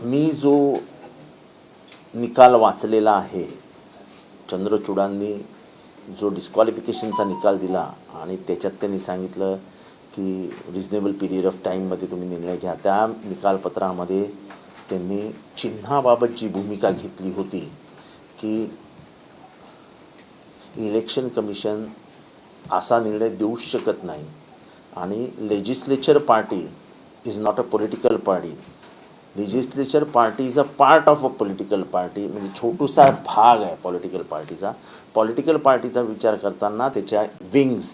मी जो निकाल वाचलेला आहे, चंद्रचूडांनी जो डिस्क्वालिफिकेशनचा निकाल दिला आणि त्याच्यात त्यांनी सांगितलं की रिजनेबल पिरियड ऑफ टाईममध्ये तुम्ही निर्णय घ्या, त्या निकालपत्रामध्ये त्यांनी चिन्हाबाबत जी भूमिका घेतली होती की इलेक्शन कमिशन असा निर्णय देऊच शकत नाही आणि legislature party is not a political party, legislature party is a part of a political party, म्हणजे छोटूसा भाग आहे पॉलिटिकल पार्टीचा. पॉलिटिकल पार्टीचा विचार करताना त्याच्या विंग्स,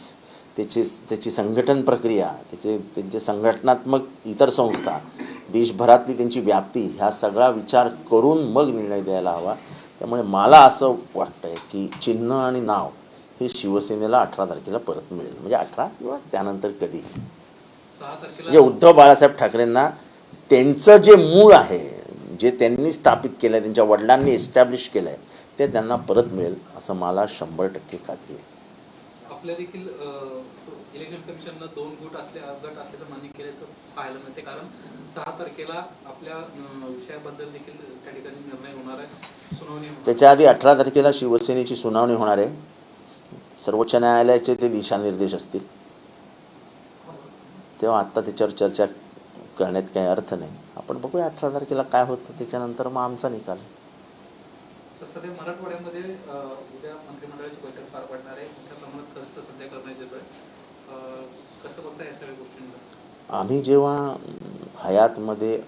त्याची संघटन प्रक्रिया, त्यांचे संघटनात्मक इतर संस्था, देशभरातली त्यांची व्याप्ती, ह्या सगळा विचार करून मग निर्णय द्यायला हवा. त्यामुळे मला असं वाटतं आहे की चिन्ह आणि नाव हे शिवसेनेला 18 तारखेला परत मिळेल, म्हणजे 18 किंवा त्यानंतर कधी. म्हणजे उद्धव बाळासाहेब ठाकरेंना त्यांचं जे मूळ आहे, जे त्यांनी स्थापित केलं आहे, त्यांच्या वडिलांनी एस्टॅब्लिश केलं आहे, ते त्यांना परत मिळेल असं मला 100% खात्री आहे. आपल्या देखील इलेक्शन कमिशननं 2 गट असल्याचं मान्य केल्याचं पाहायला मिळते, कारण 6 तारखेला आपल्या विषयाबद्दल देखील त्या ठिकाणी निर्णय होणार आहे, सुनावणी. त्याच्या आधी 18 तारखेला शिवसेनेची सुनावणी होणार आहे. सर्वोच्च न्यायालयाचे ते दिशानिर्देश असतील, तेव्हा आत्ता त्याच्यावर चर्चा करण्यात काही अर्थ नाही. आपण बघूया 18 तारखेला काय होतं, त्याच्यानंतर मग आमचा निकाल. सध्या मराठवाड्यामध्ये उद्या मंत्रिमंडळाची बैठक पार पडणार आहे, मोठ्या प्रमाणात खर्च सध्या करण्यात येतोय. कसं बघता या सगळ्या गोष्टींना? आम्ही जेव्हा हयातमध्ये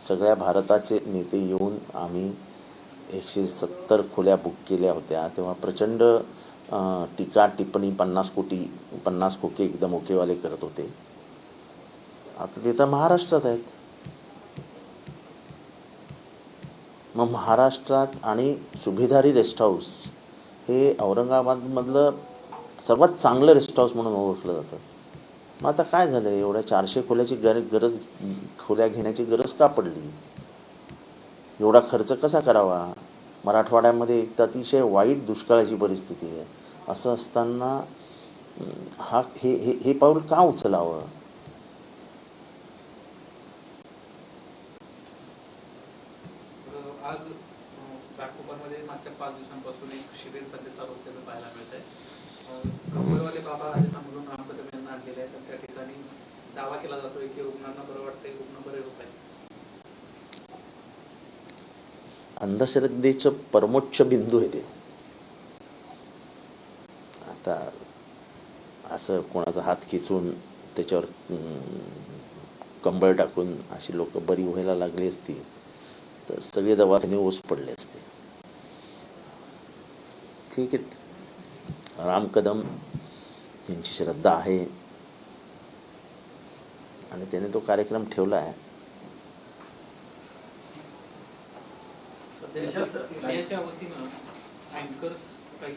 सगळ्या भारताचे नेते येऊन आम्ही 170 खोल्या बुक केल्या होत्या, तेव्हा प्रचंड टीका टिप्पणी 50 खोके एकदम ओकेवाले करत होते. आता ते तर महाराष्ट्रात आहेत. मग महाराष्ट्रात आणि सुभेदारी रेस्ट हाऊस हे औरंगाबादमधलं सर्वात चांगलं रेस्ट हाऊस म्हणून ओळखलं जातं. मग आता काय झालं, एवढ्या 400 खोल्याची खोल्या घेण्याची गरज का पडली? एवढा खर्च कसा करावा? मराठवाड्यामध्ये एक तर अतिशय वाईट दुष्काळाची परिस्थिती आहे. असं असताना हे पाऊल का उचलावं? आज घाटकोपरमध्ये मागच्या 5 दिवसांपासून एक शिबिर सध्या चालू असल्याचं पाहायला मिळत आहे. कंबरवाले बाबा राजे सांगून रामकदम यांना आणलेले आहेत, त्या ठिकाणी दावा केला जातोय की रुग्णांना बरं वाटतंय, रुग्ण बरे होत आहेत. अंधश्रद्धेचं परमोच्च बिंदू आहे ते. आता असं कोणाचा हात खेचून त्याच्यावर कंबळ टाकून अशी लोक बरी व्हायला लागली असती तर सगळे दवाखाने ओस पडले असते. ठीक आहे, राम कदम यांची श्रद्धा आहे आणि त्याने तो कार्यक्रम ठेवला आहे. सध्याच्या वतीनं अँकर्स काही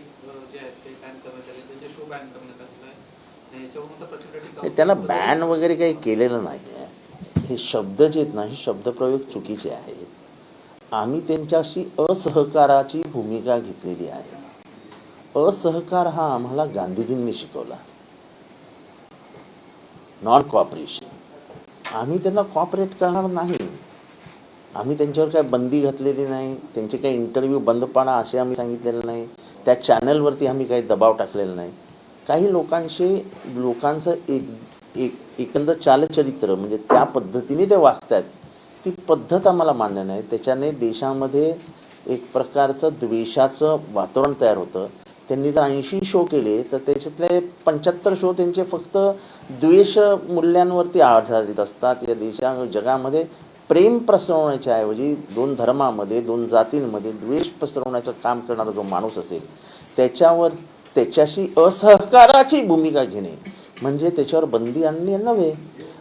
जे आहेत ते बॅन करण्यात आले, त्यांचे शो बॅन करण्यात आलेला आहे. याच्यावरून तर प्रचंड टीका. त्याला बॅन वगैरे काही केलेलं नाही आहे. हे शब्द जे आहेत ना, हे शब्दप्रयोग चुकीचे आहेत. आम्ही त्यांच्याशी असहकाराची भूमिका घेतलेली आहे. असहकार हा आम्हाला गांधीजींनी शिकवला, नॉन कॉपरेशन. आम्ही त्यांना कॉपरेट करणार नाही. आम्ही त्यांच्यावर काय बंदी घातलेली नाही, त्यांचे काही इंटरव्ह्यू बंद पाडा असे आम्ही सांगितलेलं नाही, त्या चॅनलवरती आम्ही काही दबाव टाकलेला नाही. काही लोकांचं एकंदर चालचरित्र म्हणजे त्या पद्धतीने ते वागतात, ती पद्धत आम्हाला मान्य नाही. त्याच्याने देशामध्ये एक प्रकारचं द्वेषाचं वातावरण तयार होतं. त्यांनी जर 80 शो केले तर त्याच्यातले 75 शो त्यांचे फक्त द्वेष मूल्यांवरती आधारित असतात. या जगामध्ये प्रेम पसरवण्याच्या ऐवजी 2 धर्मामध्ये 2 जातींमध्ये द्वेष पसरवण्याचं काम करणारा जो माणूस असेल त्याच्याशी असहकाराची भूमिका घेणे म्हणजे त्याच्यावर बंदी आणली नव्हे.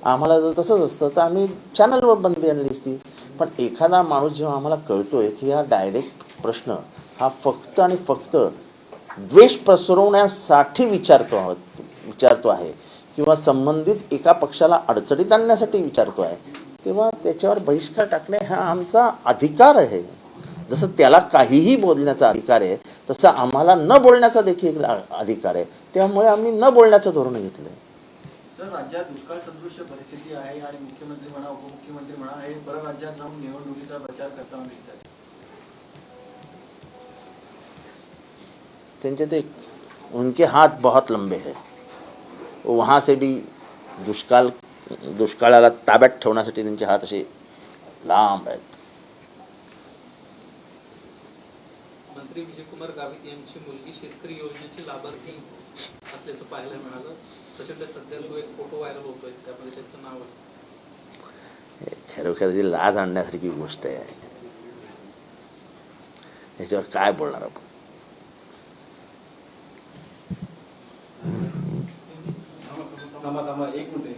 आम्हाला जर तसंच असतं तर आम्ही चॅनलवर बंदी आणली असती. पण एखादा माणूस जेव्हा आम्हाला कळतोय की हा डायरेक्ट प्रश्न हा फक्त आणि फक्त द्वेष पसरवण्यासाठी विचारतो आहे किंवा संबंधित एका पक्षाला अडचणीत आणण्यासाठी विचारतो आहे, तेव्हा त्याच्यावर बहिष्कार टाकणे हा आमचा अधिकार आहे. जसं त्याला काहीही बोलण्याचा अधिकार आहे तसं आम्हाला न बोलण्याचा देखील अधिकार आहे. त्यामुळे आम्ही न बोलण्याचं धोरण घेतलं. सर, राज्यात दुष्काळ सदृश्य परिस्थिती आहे आणि मुख्यमंत्री म्हणा उपमुख्यमंत्री म्हणा हे परराज्यात जाऊन निवडणुकीचा प्रचार करताना दिसतात. त्यांचे ते उनके हाथ बहुत लंबे हैं. वहाँ से भी दुष्काळाला ताब्यात ठेवण्यासाठी त्यांचे हात असे लांब आहेत. मंत्री विजयकुमार गावित यांची मुलगी शेतकरी योजनेची लाभार्थी असल्याचं पाहायला मिळालं. प्रचंड सध्या तो एक फोटो व्हायरल होतोय, त्यामध्ये त्यांचं नाव आहे. खरोखर ती लाज आणण्यासारखी गोष्ट आहे. याच्यावर काय बोलणार आपण. एक मिनिट.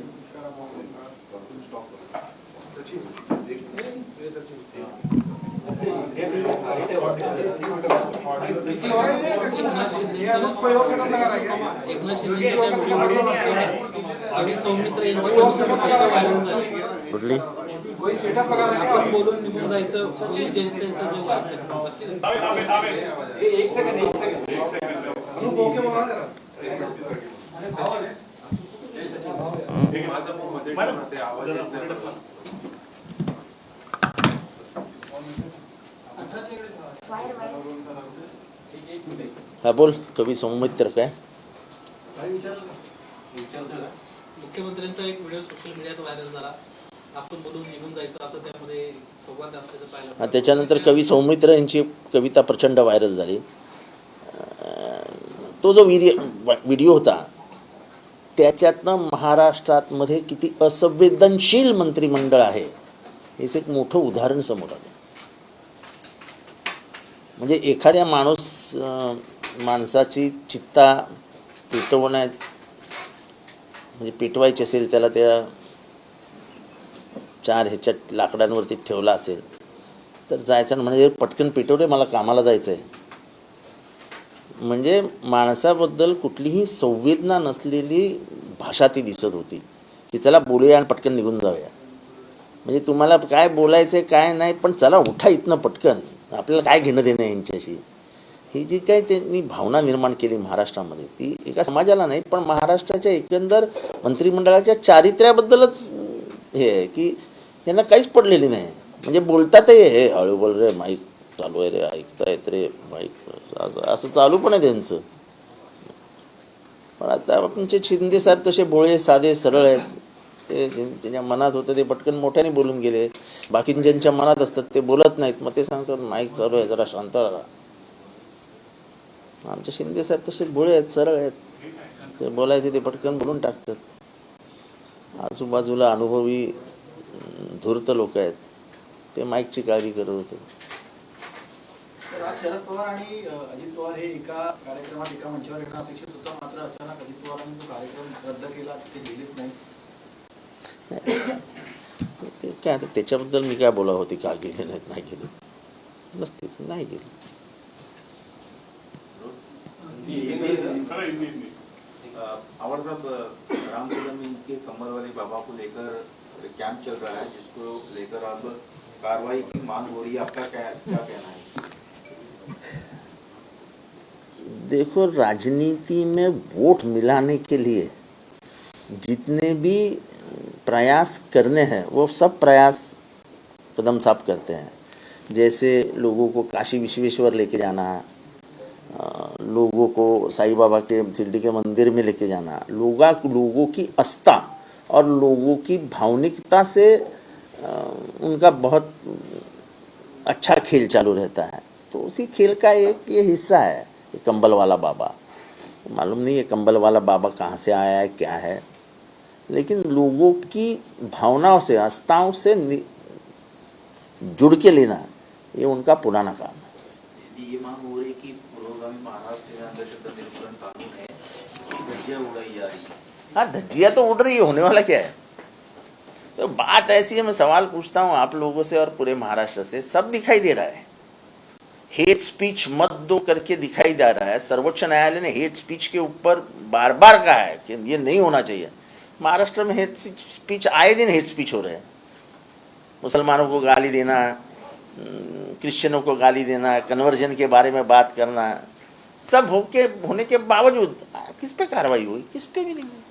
सौमित्र यांची कुठली बोलून निघून जायचं जनतेचं जे हा बोल. कवी सौमित्र काय मुख्यमंत्र्यांचा एक व्हिडिओ सोशल मीडियात व्हायरल झाला. आपण बोलून निघून जायचं असं त्यामध्ये संवाद असल्याचं पाहिलं. हा, त्याच्यानंतर कवी सौमित्र यांची कविता प्रचंड व्हायरल झाली. तो जो व्हिडिओ होता त्याच्यातनं महाराष्ट्रात मध्ये किती असंवेदनशील मंत्रिमंडळ आहे हेच एक मोठं उदाहरण समोर आलं. म्हणजे एखाद्या माणसाची चित्ता पेटवण्यात म्हणजे पेटवायची असेल, त्याला त्या 4 ह्याच्यात लाकडांवरती ठेवला असेल तर जायचं म्हणजे पटकन पेटवले, मला कामाला जायचं आहे. म्हणजे माणसाबद्दल कुठलीही संवेदना नसलेली भाषा ती दिसत होती की चला बोलूया आणि पटकन निघून जाऊया. म्हणजे तुम्हाला काय बोलायचं आहे काय नाही, पण चला उठा इथनं पटकन, आपल्याला काय घेणं देणं यांच्याशी. ही जी काही त्यांनी भावना निर्माण केली महाराष्ट्रामध्ये, ती एका समाजाला नाही पण महाराष्ट्राच्या एकंदर मंत्रिमंडळाच्या चारित्र्याबद्दलच हे आहे की यांना काहीच पडलेली नाही. म्हणजे बोलतातही हे हळू बोल रे, माईक चालू आहे रे, ऐकता येत रे माईक, असं चालू पण आहे त्यांचं. पण आता आमचे शिंदे साहेब तसे भोळे साधे सरळ आहेत. ते ज्यांच्या मनात होतं ते पटकन मोठ्याने बोलून गेले. बाकी ज्यांच्या मनात असतात ते बोलत नाहीत. मग ते सांगतात माईक चालू आहे, जरा शांत राहा. आमचे शिंदे साहेब तसे भोळे आहेत, सरळ आहेत. ते बोलायचे ते पटकन बोलून टाकतात. आजूबाजूला अनुभवी धूर्त लोक आहेत, ते माईकची काळजी करत होते. शरद पवार आणि अजित पवार हे एका कार्यक्रमात एका मंचावर येणं अपेक्षित होतं, मात्र अचानक अजित पवारांनी तो कार्यक्रम रद्द केला, ते गेलेच नाही. ते काय आता त्याच्याबद्दल मी काय बोलावं होती, का गेले नाहीत, नाही गेले नसते, नाही गेले. और साहब, रामचंद्र के कमर वाले बाबा को लेकर कैंप चल रहा है, जिसको लेकर अब कार्रवाई की मांग हो रही है, आपका क्या कहना है? देखो, राजनीति में वोट मिलाने के लिए जितने भी प्रयास करने हैं वो सब प्रयास कदम साहब करते हैं. जैसे लोगों को काशी विश्वेश्वर लेके जाना, लोगों को साईं बाबा के शिरडी के मंदिर में लेके जाना, लोगों की आस्था और लोगों की भावनिकता से उनका बहुत अच्छा खेल चालू रहता है. तो उसी खेल का एक ये हिस्सा है ये कंबल वाला बाबा. मालूम नहीं ये कंबल वाला बाबा कहाँ से आया है क्या है, लेकिन लोगों की भावनाओं से आस्थाओं से जुड़ के लेना ये उनका पुराना काम है. ये मांग हो रही कि पुरोगामी महाराष्ट्र में अंधश्रद्धा निर्मूलन कानून है, धज्जियां उड़ाई जा रही है. हाँ, धज्जियाँ तो उड़ रही है, होने वाला क्या है. तो बात ऐसी है, मैं सवाल पूछता हूँ आप लोगों से और पूरे महाराष्ट्र से, सब दिखाई दे रहा है. हेट स्पीच मत दो करके दिखाई दे रहा है. सर्वोच्च न्यायालय ने हेट स्पीच के ऊपर बार बार कहा है कि ये नहीं होना चाहिए. महाराष्ट्र में हेट स्पीच आए दिन हेट स्पीच हो रहे हैं. मुसलमानों को गाली देना, क्रिश्चियनों को गाली देना, कन्वर्जन के बारे में बात करना, सब होने के बावजूद किस पे कार्रवाई हुई, किस पे भी नहीं हुई.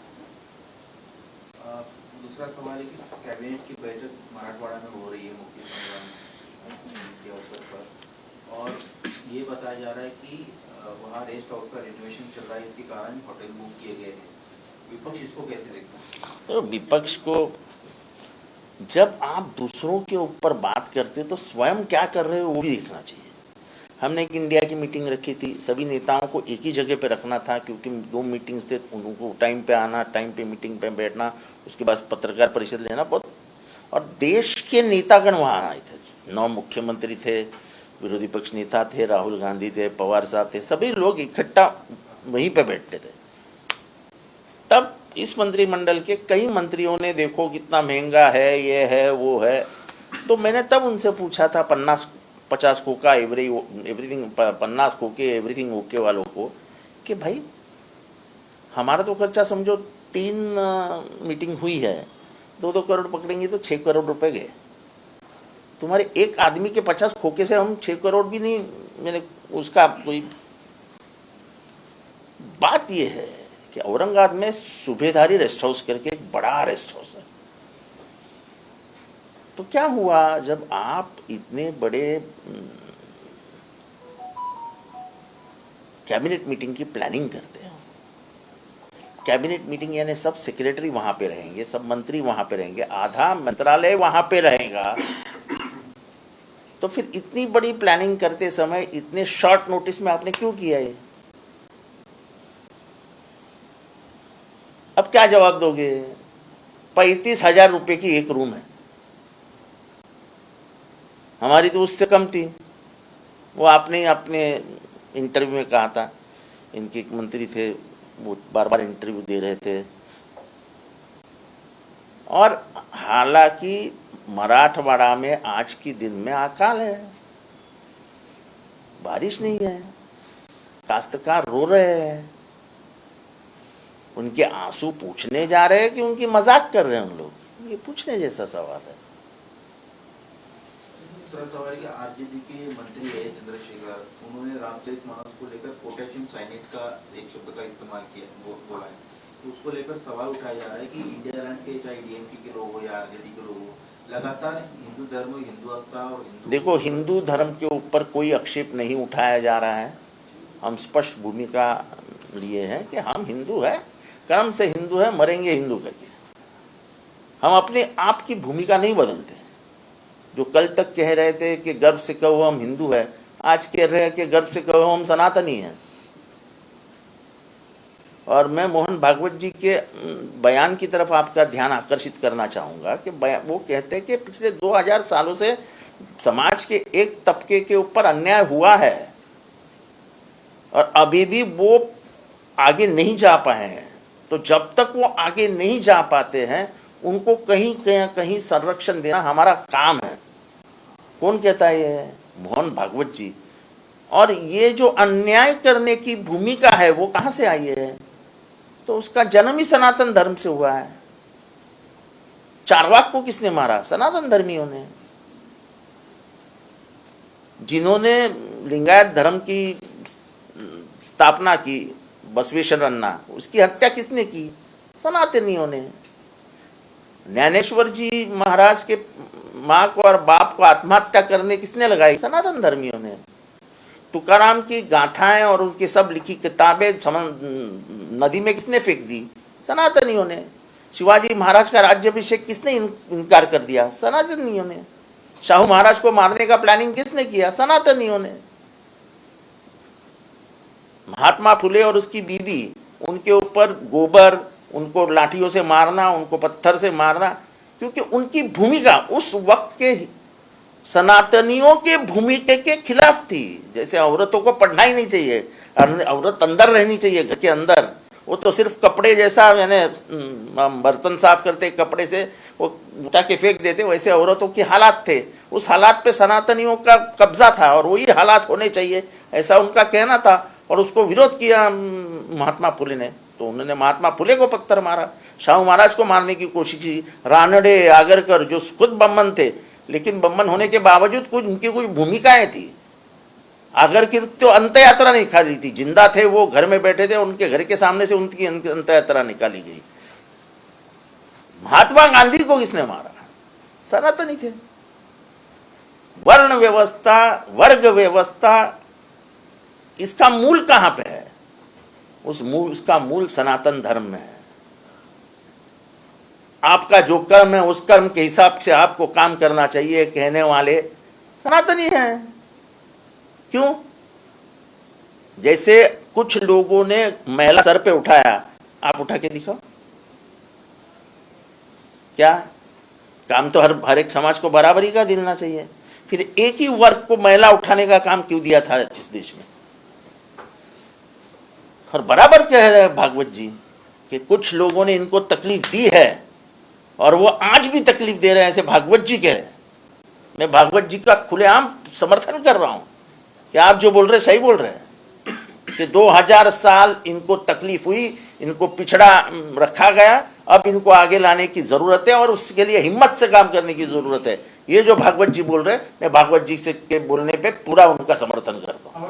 दूसरा सवाल है कि कैबिनेट की बैठक मराठवाड़ा में हो रही है मुक्ति संग्राम के अवसर पर, और ये बताया जा रहा है कि वहाँ रेस्ट हाउस का रिनोवेशन चल रहा है, इसके कारण होटल बुक किए गए हैं। विपक्ष इसको कैसे देखता है? तो विपक्ष को, जब आप दूसरों के ऊपर बात करते हो तो स्वयं क्या कर रहे हो वो भी देखना चाहिए। हमने एक इंडिया की मीटिंग रखी थी, सभी नेताओं को एक ही जगह पे रखना था, क्योंकि 2 मीटिंग्स थे, उनको टाइम पे आना, टाइम पे मीटिंग पे बैठना, उसके बाद पत्रकार परिषद लेना बहुत, और देश के नेतागण वहाँ आए थे। 9 मुख्यमंत्री थे, विरोधी पक्ष नेता थे, राहुल गांधी थे, पवार साहब थे, सभी लोग इकट्ठा वहीं पे बैठते थे। तब इस मंत्रिमंडल के कई मंत्रियों ने देखो कितना महंगा है, ये है वो है, तो मैंने तब उनसे पूछा था 50 खोका एवरीथिंग 50 खोके एवरीथिंग ओके वालों को, कि भाई हमारा तो खर्चा समझो 3 मीटिंग हुई है, 2-2 करोड़ पकड़ेंगे तो 6 करोड़ रुपए गए। तुम्हारे एक आदमी के 50 खोके से हम 6 करोड़ भी नहीं, मैंने उसका कोई बात ये है कि औरंगाबाद में सूबेदारी रेस्ट हाउस करके एक बड़ा रेस्ट हाउस है। तो क्या हुआ, जब आप इतने बड़े कैबिनेट मीटिंग की प्लानिंग करते हो, कैबिनेट मीटिंग यानी सब सेक्रेटरी वहां पे रहेंगे, सब मंत्री वहां पे रहेंगे, आधा मंत्रालय वहां पे रहेगा, तो फिर इतनी बड़ी प्लानिंग करते समय इतने शॉर्ट नोटिस में आपने क्यों किया ये? अब क्या जवाब दोगे? 35,000 रुपए की एक रूम है, हमारी तो उससे कम थी। वो आपने अपने इंटरव्यू में कहा था, इनके एक मंत्री थे, वो बार बार इंटरव्यू दे रहे थे। और हालांकि मराठवाड़ा में आज के दिन में अकाल है, बारिश नहीं है, काश्तकार रो रहे हैं, उनके आंसू पूछने जा रहे हैं कि उनकी मजाक कर रहे हैं उन लोग? ये पूछने जैसा सवाल है। दूसरा सवाल है कि आरजेडी के मंत्री है चंद्रशेखर, उन्होंने रामचरितमानस को लेकर पोटेशियम साइनेट का एक शब्द का इस्तेमाल किया, बोला है, तो उसको लेकर सवाल उठाया जा रहा है कि इंडिया अलायंस के चाहे डीएमके के लोग हो या आरजेडी के लोग हो, लगातार हिंदू धर्म, हिंदू आस्था और देखो, हिंदू धर्म के ऊपर कोई आक्षेप नहीं उठाया जा रहा है। हम स्पष्ट भूमिका लिए हैं कि हम हिंदू है, कर्म से हिंदू है, मरेंगे हिंदू करके। हम अपने आप की भूमिका नहीं बदलते। जो कल तक कह रहे थे कि गर्व से कहो हम हिंदू है, आज कह रहे हैं कि गर्व से कहो हम सनातनी हैं। और मैं मोहन भागवत जी के बयान की तरफ आपका ध्यान आकर्षित करना चाहूँगा कि वो कहते हैं कि पिछले 2000 सालों से समाज के एक तबके के ऊपर अन्याय हुआ है और अभी भी वो आगे नहीं जा पाए हैं। तो जब तक वो आगे नहीं जा पाते हैं, उनको कहीं कहीं संरक्षण देना हमारा काम है। कौन कहता है ये? मोहन भागवत जी। और ये जो अन्याय करने की भूमिका है वो कहाँ से आई है? तो उसका जन्म ही सनातन धर्म से हुआ है। चारवाक को किसने मारा? सनातन धर्मियों ने। जिन्होंने लिंगायत धर्म की स्थापना की, बसवेश्वर अन्ना, उसकी हत्या किसने की? सनातनियों ने। ज्ञानेश्वर जी महाराज के माँ को और बाप को आत्महत्या करने किसने लगाई? सनातन धर्मियों ने। तुकाराम की गाथाएं और उनकी सब लिखी किताबें नदी में किसने फेंक दी? सनातनियों ने। शिवाजी महाराज का राज्याभिषेक किसने इनकार कर दिया? सनातनियों ने। शाहू महाराज को मारने का प्लानिंग किसने किया? सनातनियों ने। महात्मा फुले और उसकी बीवी, उनके ऊपर गोबर, उनको लाठियों से मारना, उनको पत्थर से मारना, क्योंकि उनकी भूमिका उस वक्त के सनातनियों के भूमिका के खिलाफ थी। जैसे औरतों को पढ़ना ही नहीं चाहिए, औरत अंदर रहनी चाहिए, घर के अंदर। वो तो सिर्फ कपड़े जैसा, यानी बर्तन साफ करते कपड़े से वो उठा के फेंक देते, वैसे औरतों के हालात थे। उस हालात पे सनातनियों का कब्जा था और वही हालात होने चाहिए, ऐसा उनका कहना था। और उसको विरोध किया महात्मा फुले ने, तो उन्होंने महात्मा फुले को पत्थर मारा। शाहू महाराज को मारने की कोशिश की, रानडे, आगरकर, जो खुद बम्मन थे, लेकिन बम्मन होने के बावजूद कुछ उनकी कुछ भूमिकाएं थी। आगरकर तो अंत यात्रा निकाली थी, जिंदा थे, वो घर में बैठे थे, उनके घर के सामने से उनकी अंत यात्रा निकाली गई। महात्मा गांधी को किसने मारा? सनातनी थे। वर्ण व्यवस्था, वर्ग व्यवस्था, इसका मूल कहां पे है? उसका मूल सनातन धर्म में है। आपका जो कर्म है उस कर्म के हिसाब से आपको काम करना चाहिए कहने वाले सनातनी हैं। क्यों? जैसे कुछ लोगों ने मैला सर पे उठाया, आप उठा के दिखाओ। क्या काम तो हर एक समाज को बराबरी का देना चाहिए। फिर एक ही वर्ग को मैला उठाने का काम क्यों दिया था इस देश में? और बराबर कह रहे हैं भागवत जी कि कुछ लोगों ने इनको तकलीफ दी है और वो आज भी तकलीफ दे रहे हैं, ऐसे भागवत जी कह रहे हैं। मैं भागवत जी का खुलेआम समर्थन कर रहा हूं कि आप जो बोल रहे सही बोल रहे हैं कि 2000 साल इनको तकलीफ हुई, इनको पिछड़ा रखा गया, अब इनको आगे लाने की जरूरत है और उसके लिए हिम्मत से काम करने की जरूरत है। ये जो भागवत जी बोल रहे हैं, मैं भागवत जी से के बोलने पे पूरा उनका समर्थन करता हूँ।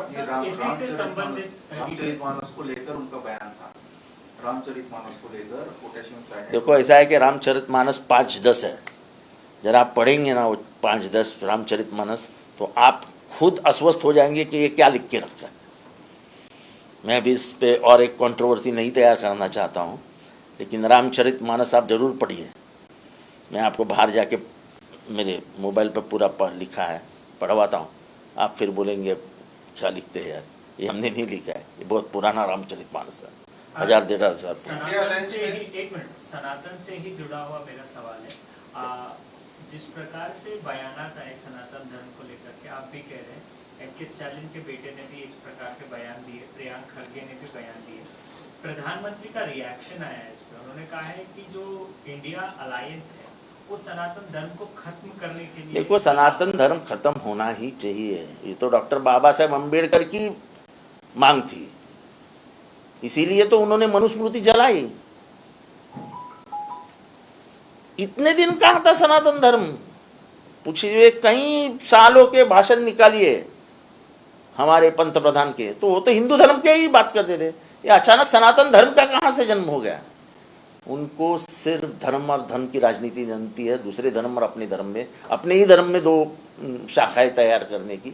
रामचरितमानस को लेकर उनका बयान था। रामचरितमानस को लेकर पोटेशियम साइनाइड। देखो ऐसा है कि रामचरितमानस 5-10 है। जरा आप पढ़ेंगे ना वो 5-10 रामचरितमानस तो आप खुद अस्वस्थ हो जाएंगे कि ये क्या लिख के रखा है। मैं अभी इस पे और एक कंट्रोवर्सी नहीं तैयार करना चाहता हूँ, लेकिन रामचरितमानस आप जरूर पढ़िए। मैं आपको बाहर जाके मेरे मोबाइल पर पूरा लिखा है, पढ़वाता हूँ। आप फिर बोलेंगे क्या लिखते हैं यार, ये हमने नहीं लिखा है, ये बहुत पुराना रामचरितमानस है, 1000-1500 साल। सनातन से ही जुड़ा हुआ मेरा सवाल है। जिस प्रकार से बयानात आए सनातन धर्म को लेकर के, आप भी कह रहे हैं, एम.के. स्टालिन के बेटे ने भी इस प्रकार के बयान दिए, प्रियांक खड़गे ने भी बयान दिए, प्रधानमंत्री का रिएक्शन आया है इस पर। उन्होंने कहा है कि जो इंडिया अलायंस है वो सनातन धर्म को खत्म करने के लिए। देखो सनातन धर्म खत्म होना ही चाहिए, ये तो डॉक्टर बाबा साहेब अम्बेडकर की मांग थी, इसीलिए तो उन्होंने मनुस्मृति जलाई। इतने दिन कहाँ था सनातन धर्म? पूछिए, कई सालों के भाषण निकालिए हमारे पंत प्रधान के, तो वो तो हिंदू धर्म के ही बात करते थे। ये अचानक सनातन धर्म का कहाँ से जन्म हो गया? उनको सिर्फ धर्म और धर्म की राजनीति जानती है, दूसरे धर्म और अपने धर्म में, अपने ही धर्म में 2 शाखाएं तैयार करने की।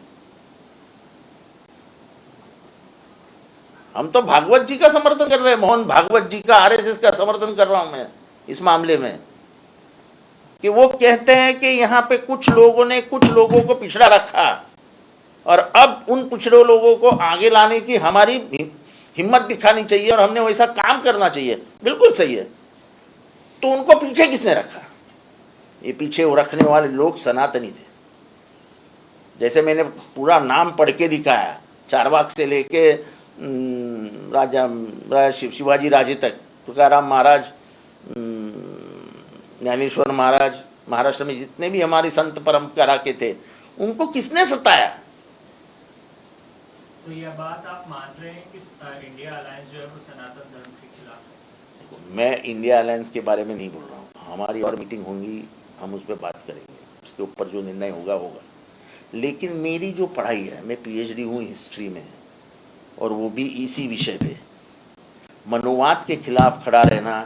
हम तो भागवत जी का समर्थन कर रहे हैं, मोहन भागवत जी का, आरएसएस का समर्थन कर रहा हूं मैं इस मामले में, कि वो कहते हैं कि यहाँ पे कुछ लोगों ने कुछ लोगों को पिछड़ा रखा और अब उन पिछड़े लोगों को आगे लाने की हमारी हिम्मत दिखानी चाहिए और हमने वैसा काम करना चाहिए। बिल्कुल सही है। तो उनको पीछे किसने रखा? ये पीछे वो रखने वाले लोग सनातनी थे। जैसे मैंने पूरा नाम पढ़ के दिखाया, चारवाक से लेके राजा शिवाजी राजे तक, तुकाराम महाराज, ज्ञानेश्वर महाराज, महाराष्ट्र में जितने भी हमारी संत परंपरा के थे, उनको किसने सताया? तो यह बात आप मान रहे हैं कि इंडिया अलायंस जो है वो सनातन धर्म के खिलाफ है? मैं इंडिया अलायंस के बारे में नहीं बोल रहा हूँ। हमारी और मीटिंग होंगी, हम उस पर बात करेंगे, उसके ऊपर जो निर्णय होगा होगा। लेकिन मेरी जो पढ़ाई है, मैं पीएचडी हूँ हिस्ट्री में, और वो भी इसी विषय पे, मनुवाद के खिलाफ खड़ा रहना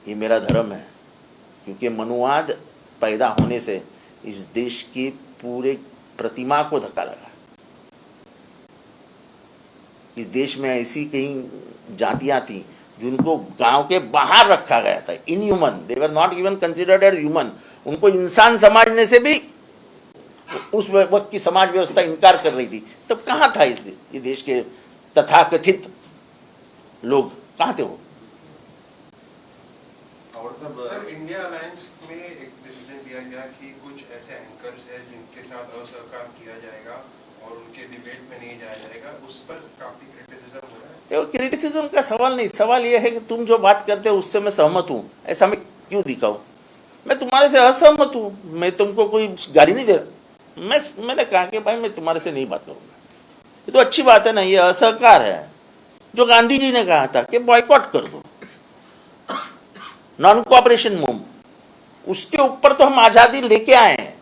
ये मेरा धर्म है। क्योंकि मनुवाद पैदा होने से इस देश की पूरे प्रतिमा को धक्का लगा। इस देश में ऐसी कई जातियां थी जिनको गांव के बाहर रखा गया था, inhuman, they were not even considered as human. उनको इंसान समझने से भी उस वक्त की समाज व्यवस्था इनकार कर रही थी। तब कहाँ था ये देश के तथाकथित लोग, कहाँ थे वो? सर, इंडिया अलायंस में एक डिसीजन लिया गया कि कुछ ऐसे एंकर्स हैं जिनके साथ असहकार किया जाएगा और उनके डिबेट में नहीं जाया जाएगा, उस पर काफी क्रिटिसिज्म हो रहा है। देखो, क्रिटिसिज्म का सवाल नहीं, सवाल यह है कि तुम जो बात करते हो उससे मैं सहमत हूँ, ऐसा मैं क्यों दिखाऊं? मैं तुम्हारे से असहमत हूँ, मैं तुमको कोई गाली नहीं दे रहा। मैंने कहा कि भाई मैं तुम्हारे से नहीं बात करूँगा, ये तो अच्छी बात है ना, ये असहकार है। जो गांधी जी ने कहा था कि बॉयकॉट कर दो, नॉन कोऑपरेशन मूवमेंट, उसके ऊपर तो हम आज़ादी लेके आए हैं।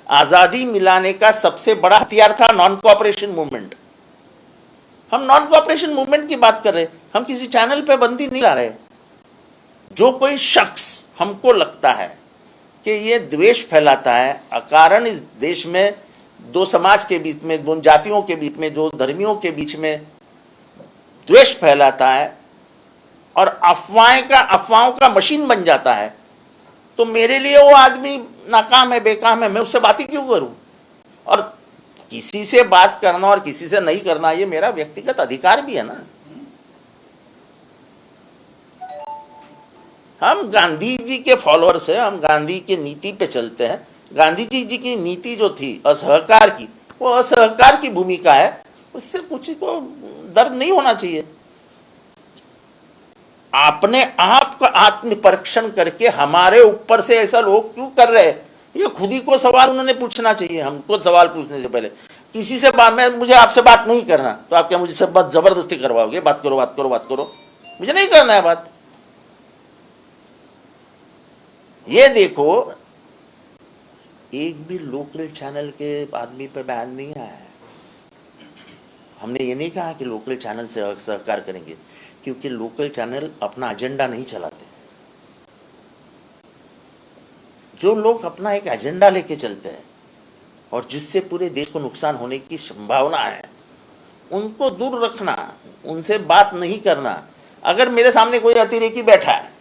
आज़ादी मिलाने का सबसे बड़ा हथियार था नॉन कोऑपरेशन मूवमेंट। हम नॉन कोऑपरेशन मूवमेंट की बात कर रहे हैं, हम किसी चैनल पे बंदी नहीं ला रहे। जो कोई शख्स हमको लगता है कि ये द्वेष फैलाता है अकारण इस देश में, दो समाज के बीच में, दो जातियों के बीच में, दो धर्मियों के बीच में द्वेष फैलाता है और अफवाहों का मशीन बन जाता है, तो मेरे लिए वो आदमी नाकाम है, बेकाम है। मैं उससे बात ही क्यों करूं? और किसी से बात करना और किसी से नहीं करना ये मेरा व्यक्तिगत अधिकार भी है ना। हम गांधी जी के फॉलोअर्स हैं, हम गांधी की नीति पे चलते हैं। गांधी जी की नीति जो थी असहकार की, वो असहकार की भूमिका है, उससे किसी को दर्द नहीं होना चाहिए। अपने आप का आत्म परीक्षण करके हमारे ऊपर से ऐसा लोग क्यों कर रहे हैं, ये खुद ही को सवाल उन्होंने पूछना चाहिए। हमको सवाल पूछने से पहले किसी से मुझे आपसे बात नहीं करना, तो आप क्या मुझे सब बात जबरदस्ती करवाओगे? बात करो बात करो बात करो, मुझे नहीं करना है बात। ये देखो, एक भी लोकल चैनल के आदमी पे बैन नहीं आया है। हमने ये नहीं कहा कि लोकल चैनल से सहकार करेंगे, क्योंकि लोकल चैनल अपना एजेंडा नहीं चलाते। जो लोग अपना एक एजेंडा लेके चलते हैं और जिससे पूरे देश को नुकसान होने की संभावना है, उनको दूर रखना, उनसे बात नहीं करना। अगर मेरे सामने कोई अतिरेकी बैठा है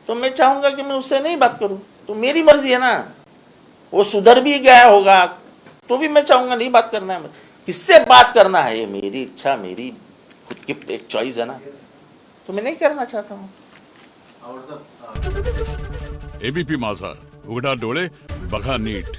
तो मैं चाहूंगा कि मैं उससे नहीं बात करूं, तो मेरी मर्जी है ना। वो सुधर भी गया होगा तो भी मैं चाहूंगा नहीं बात करना है। किससे बात करना है ये मेरी इच्छा, मेरी खुद की एक चॉइस है ना, तो मैं नहीं करना चाहता हूं। आवडतं एबीपी माझा, उघडा डोळे बघा नीट।